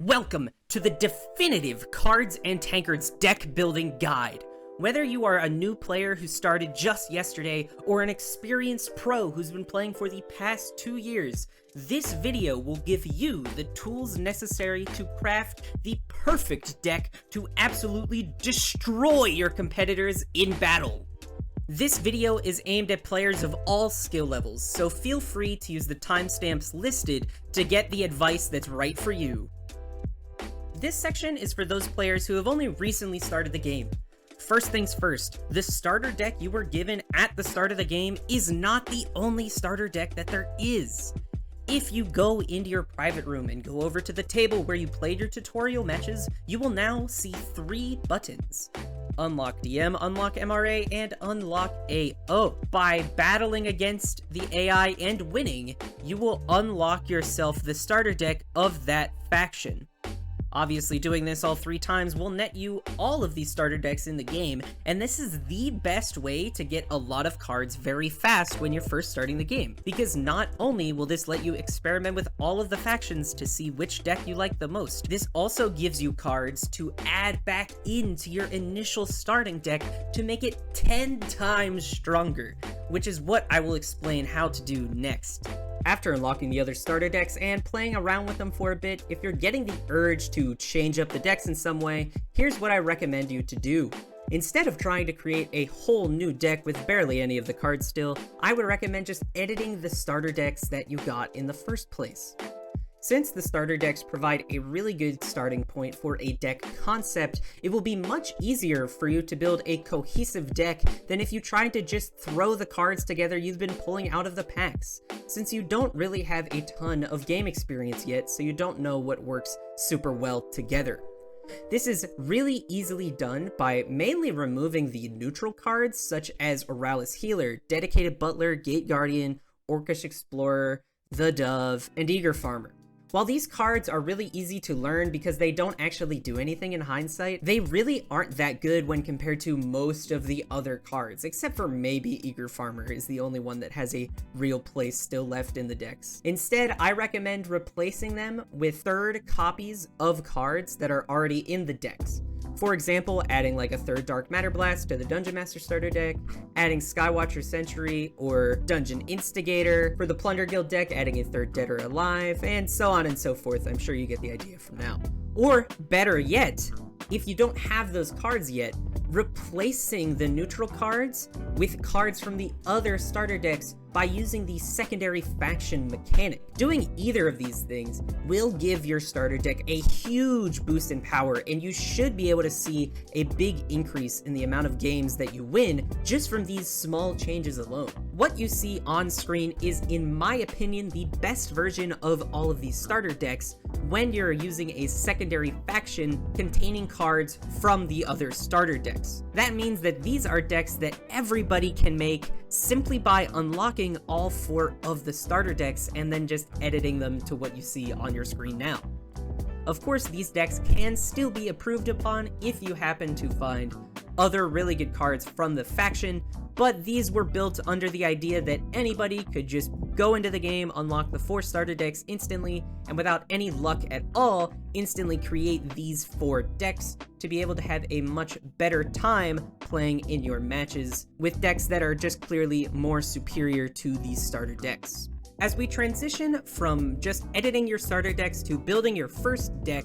Welcome to the definitive Cards and Tankards Deck Building Guide. Whether you are a new player who started just yesterday or an experienced pro who's been playing for the past 2 years, this video will give you the tools necessary to craft the perfect deck to absolutely destroy your competitors in battle. This video is aimed at players of all skill levels, so feel free to use the timestamps listed to get the advice that's right for you. This section is for those players who have only recently started the game. First things first, the starter deck you were given at the start of the game is not the only starter deck that there is. If you go into your private room and go over to the table where you played your tutorial matches, you will now see 3 buttons. Unlock DM, Unlock MRA, and Unlock AO. By battling against the AI and winning, you will unlock yourself the starter deck of that faction. Obviously, doing this all 3 times will net you all of these starter decks in the game, and this is the best way to get a lot of cards very fast when you're first starting the game, because not only will this let you experiment with all of the factions to see which deck you like the most, this also gives you cards to add back into your initial starting deck to make it 10 times stronger, which is what I will explain how to do next. After unlocking the other starter decks and playing around with them for a bit, if you're getting the urge to change up the decks in some way, here's what I recommend you to do. Instead of trying to create a whole new deck with barely any of the cards still, I would recommend just editing the starter decks that you got in the first place. Since the starter decks provide a really good starting point for a deck concept, it will be much easier for you to build a cohesive deck than if you tried to just throw the cards together you've been pulling out of the packs, since you don't really have a ton of game experience yet, so you don't know what works super well together. This is really easily done by mainly removing the neutral cards such as Oralis Healer, Dedicated Butler, Gate Guardian, Orcish Explorer, The Dove, and Eager Farmer. While these cards are really easy to learn because they don't actually do anything in hindsight, they really aren't that good when compared to most of the other cards, except for maybe Eager Farmer is the only one that has a real place still left in the decks. Instead, I recommend replacing them with third copies of cards that are already in the decks. For example, adding like a third Dark Matter Blast to the Dungeon Master starter deck, adding Skywatcher Sentry or Dungeon Instigator, for the Plunder Guild deck adding a third Dead or Alive, and so on and so forth. I'm sure you get the idea from now. Or better yet, if you don't have those cards yet, replacing the neutral cards with cards from the other starter decks by using the secondary faction mechanic. Doing either of these things will give your starter deck a huge boost in power, and you should be able to see a big increase in the amount of games that you win just from these small changes alone. What you see on screen is, in my opinion, the best version of all of these starter decks when you're using a secondary faction containing cards from the other starter decks. That means that these are decks that everybody can make simply by unlocking all 4 of the starter decks and then just editing them to what you see on your screen now. Of course, these decks can still be improved upon if you happen to find other really good cards from the faction, but these were built under the idea that anybody could just go into the game, unlock the 4 starter decks instantly, and without any luck at all, instantly create these 4 decks to be able to have a much better time playing in your matches with decks that are just clearly more superior to these starter decks. As we transition from just editing your starter decks to building your first deck,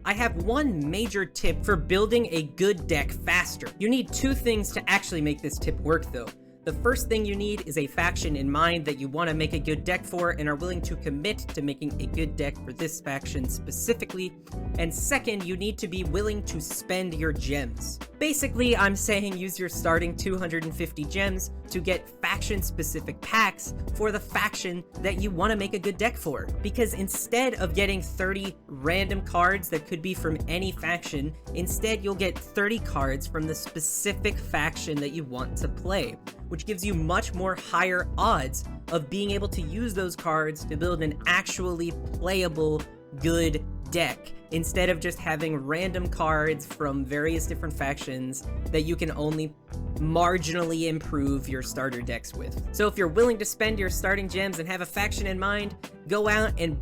I have one major tip for building a good deck faster. You need 2 things to actually make this tip work though. The first thing you need is a faction in mind that you want to make a good deck for and are willing to commit to making a good deck for this faction specifically. And second, you need to be willing to spend your gems. Basically, I'm saying use your starting 250 gems to get faction-specific packs for the faction that you want to make a good deck for. Because instead of getting 30 random cards that could be from any faction, instead you'll get 30 cards from the specific faction that you want to play, which gives you much more higher odds of being able to use those cards to build an actually playable, good deck instead of just having random cards from various different factions that you can only marginally improve your starter decks with. So if you're willing to spend your starting gems and have a faction in mind, go out and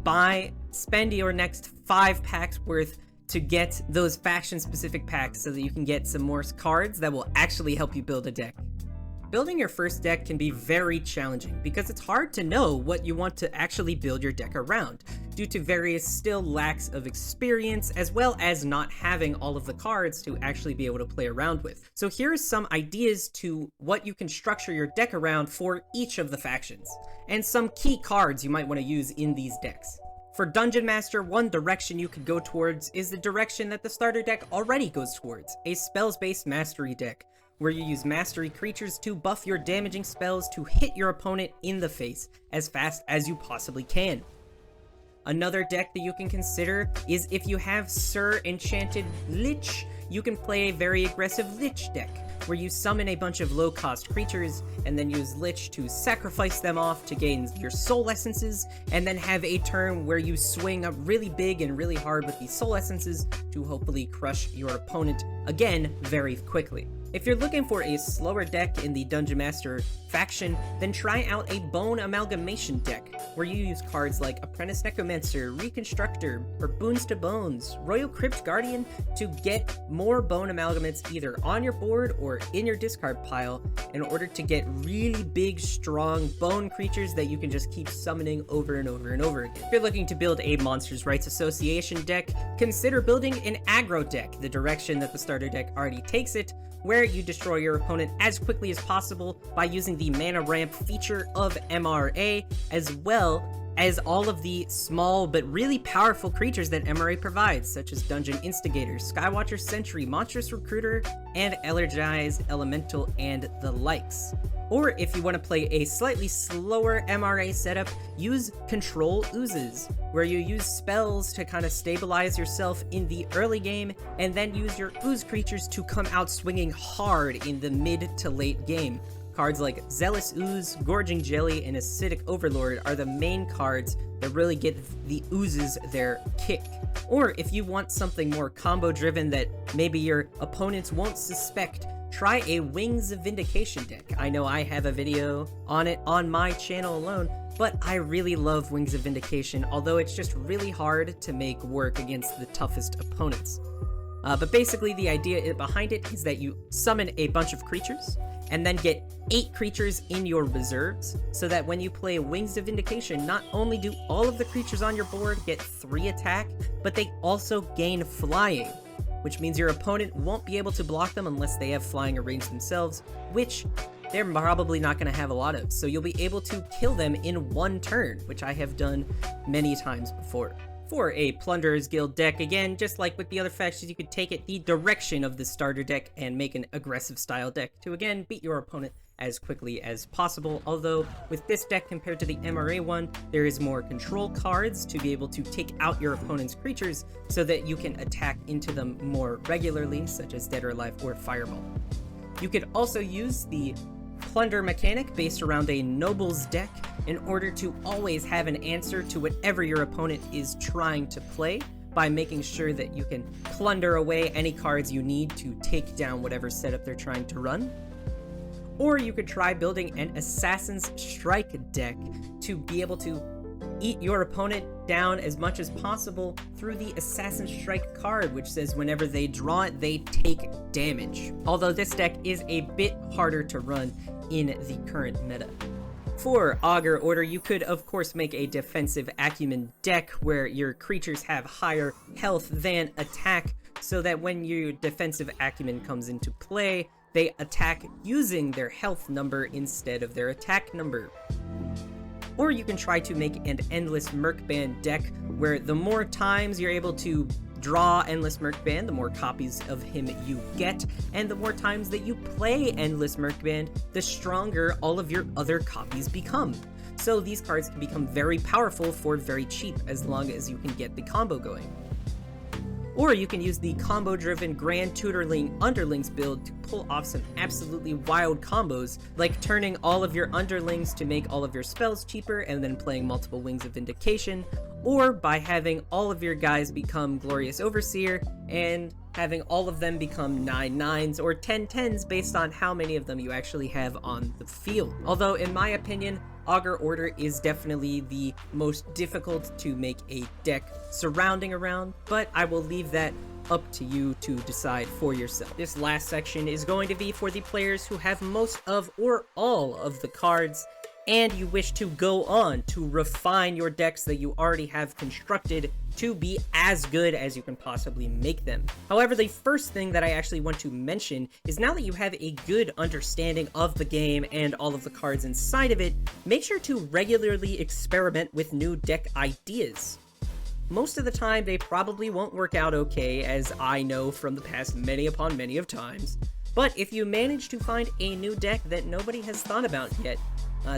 spend your next 5 packs worth to get those faction-specific packs so that you can get some more cards that will actually help you build a deck. Building your first deck can be very challenging because it's hard to know what you want to actually build your deck around, due to various still lacks of experience as well as not having all of the cards to actually be able to play around with. So here are some ideas to what you can structure your deck around for each of the factions, and some key cards you might want to use in these decks. For Dungeon Master, one direction you could go towards is the direction that the starter deck already goes towards, a spells-based mastery deck, where you use mastery creatures to buff your damaging spells to hit your opponent in the face as fast as you possibly can. Another deck that you can consider is if you have Sir Enchanted Lich, you can play a very aggressive Lich deck, where you summon a bunch of low-cost creatures and then use Lich to sacrifice them off to gain your soul essences, and then have a turn where you swing up really big and really hard with these soul essences to hopefully crush your opponent again very quickly. If you're looking for a slower deck in the Dungeon Master faction, then try out a Bone Amalgamation deck, where you use cards like Apprentice Necromancer, Reconstructor, or Boons to Bones, Royal Crypt Guardian to get more Bone Amalgamates either on your board or in your discard pile in order to get really big, strong bone creatures that you can just keep summoning over and over and over again. If you're looking to build a Monsters' Rights Association deck, consider building an aggro deck, the direction that the starter deck already takes it, where you destroy your opponent as quickly as possible by using the mana ramp feature of MRA, as well as all of the small but really powerful creatures that MRA provides, such as Dungeon Instigator, Skywatcher Sentry, Monstrous Recruiter, and Energize Elemental, and the likes. Or if you want to play a slightly slower MRA setup, use Control Oozes, where you use spells to kind of stabilize yourself in the early game, and then use your ooze creatures to come out swinging hard in the mid to late game. Cards like Zealous Ooze, Gorging Jelly, and Acidic Overlord are the main cards that really get the oozes their kick. Or if you want something more combo driven that maybe your opponents won't suspect, try a Wings of Vindication deck. I know I have a video on it on my channel alone, but I really love Wings of Vindication, although it's just really hard to make work against the toughest opponents. But basically the idea behind it is that you summon a bunch of creatures, and then get 8 creatures in your reserves, so that when you play Wings of Vindication, not only do all of the creatures on your board get 3 attack, but they also gain flying, which means your opponent won't be able to block them unless they have flying arranged themselves, which they're probably not going to have a lot of, so you'll be able to kill them in 1 turn, which I have done many times before. For a Plunderer's Guild deck, again, just like with the other factions, you could take it the direction of the starter deck and make an aggressive style deck to, again, beat your opponent as quickly as possible. Although, with this deck compared to the MRA one, there is more control cards to be able to take out your opponent's creatures so that you can attack into them more regularly, such as Dead or Alive or Fireball. You could also use the Plunder mechanic based around a Nobles deck in order to always have an answer to whatever your opponent is trying to play, by making sure that you can plunder away any cards you need to take down whatever setup they're trying to run. Or you could try building an Assassin's Strike deck to be able to eat your opponent down as much as possible through the Assassin's Strike card, which says whenever they draw it, they take damage. Although this deck is a bit harder to run in the current meta. For Augur Order, you could of course make a defensive acumen deck where your creatures have higher health than attack, so that when your defensive acumen comes into play, they attack using their health number instead of their attack number. Or you can try to make an Endless Merkband deck, where the more times you're able to draw Endless Merkband, the more copies of him you get, and the more times that you play Endless Merkband, the stronger all of your other copies become. So these cards can become very powerful for very cheap, as long as you can get the combo going. Or you can use the combo-driven Grand Tutorling Underlings build to pull off some absolutely wild combos, like turning all of your Underlings to make all of your spells cheaper and then playing multiple Wings of Vindication, or by having all of your guys become Glorious Overseer and having all of them become 9/9s or 10/10s based on how many of them you actually have on the field. Although, in my opinion, Augur Order is definitely the most difficult to make a deck surrounding around, but I will leave that up to you to decide for yourself. This last section is going to be for the players who have most of or all of the cards, and you wish to go on to refine your decks that you already have constructed to be as good as you can possibly make them. However, the first thing that I actually want to mention is now that you have a good understanding of the game and all of the cards inside of it, make sure to regularly experiment with new deck ideas. Most of the time, they probably won't work out okay, as I know from the past many upon many of times. But if you manage to find a new deck that nobody has thought about yet,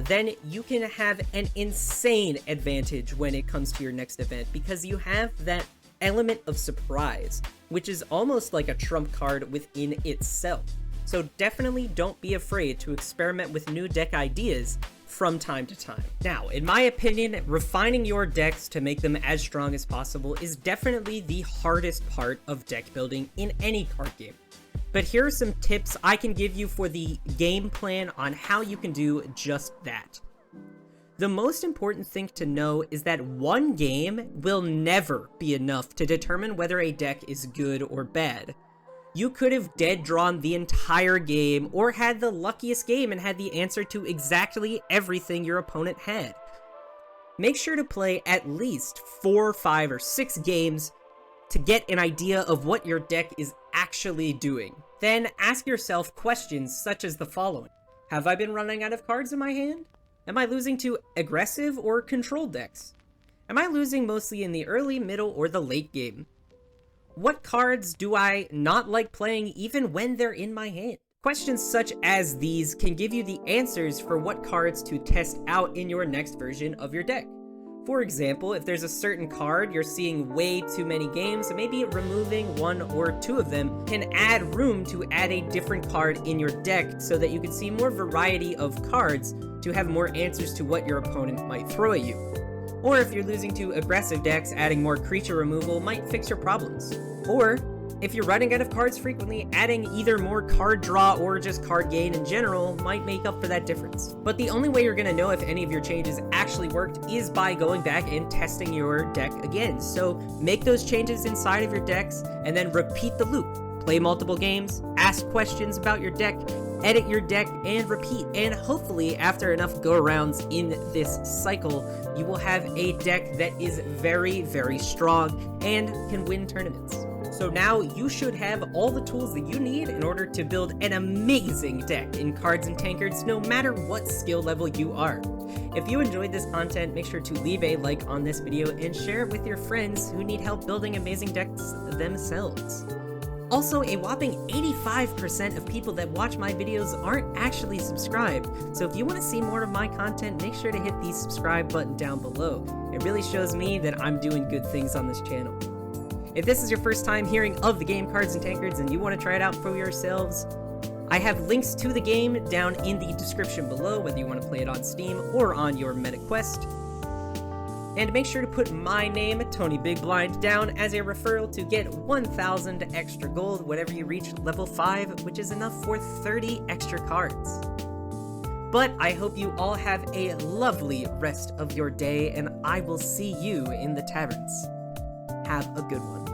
then you can have an insane advantage when it comes to your next event, because you have that element of surprise, which is almost like a trump card within itself. So definitely don't be afraid to experiment with new deck ideas from time to time. Now, in my opinion, refining your decks to make them as strong as possible is definitely the hardest part of deck building in any card game. But here are some tips I can give you for the game plan on how you can do just that. The most important thing to know is that one game will never be enough to determine whether a deck is good or bad. You could have dead drawn the entire game or had the luckiest game and had the answer to exactly everything your opponent had. Make sure to play at least 4, 5, or 6 games to get an idea of what your deck is actually doing. Then ask yourself questions such as the following. Have I been running out of cards in my hand? Am I losing to aggressive or control decks? Am I losing mostly in the early, middle, or the late game? What cards do I not like playing even when they're in my hand? Questions such as these can give you the answers for what cards to test out in your next version of your deck. For example, if there's a certain card you're seeing way too many games, maybe removing 1 or 2 of them can add room to add a different card in your deck so that you can see more variety of cards to have more answers to what your opponent might throw at you. Or if you're losing to aggressive decks, adding more creature removal might fix your problems. Or, if you're running out of cards frequently, adding either more card draw or just card gain in general might make up for that difference. But the only way you're going to know if any of your changes actually worked is by going back and testing your deck again. So make those changes inside of your decks and then repeat the loop. Play multiple games, ask questions about your deck, edit your deck, and repeat. And hopefully, after enough go-arounds in this cycle, you will have a deck that is very, very strong and can win tournaments. So now you should have all the tools that you need in order to build an amazing deck in Cards and Tankards, no matter what skill level you are. If you enjoyed this content, make sure to leave a like on this video and share it with your friends who need help building amazing decks themselves. Also, a whopping 85% of people that watch my videos aren't actually subscribed, so if you want to see more of my content, make sure to hit the subscribe button down below. It really shows me that I'm doing good things on this channel. If this is your first time hearing of the game Cards and Tankards and you want to try it out for yourselves, I have links to the game down in the description below, whether you want to play it on Steam or on your MetaQuest. And make sure to put my name, TonyBigBlind, down as a referral to get 1,000 extra gold whenever you reach level 5, which is enough for 30 extra cards. But I hope you all have a lovely rest of your day, and I will see you in the taverns. Have a good one.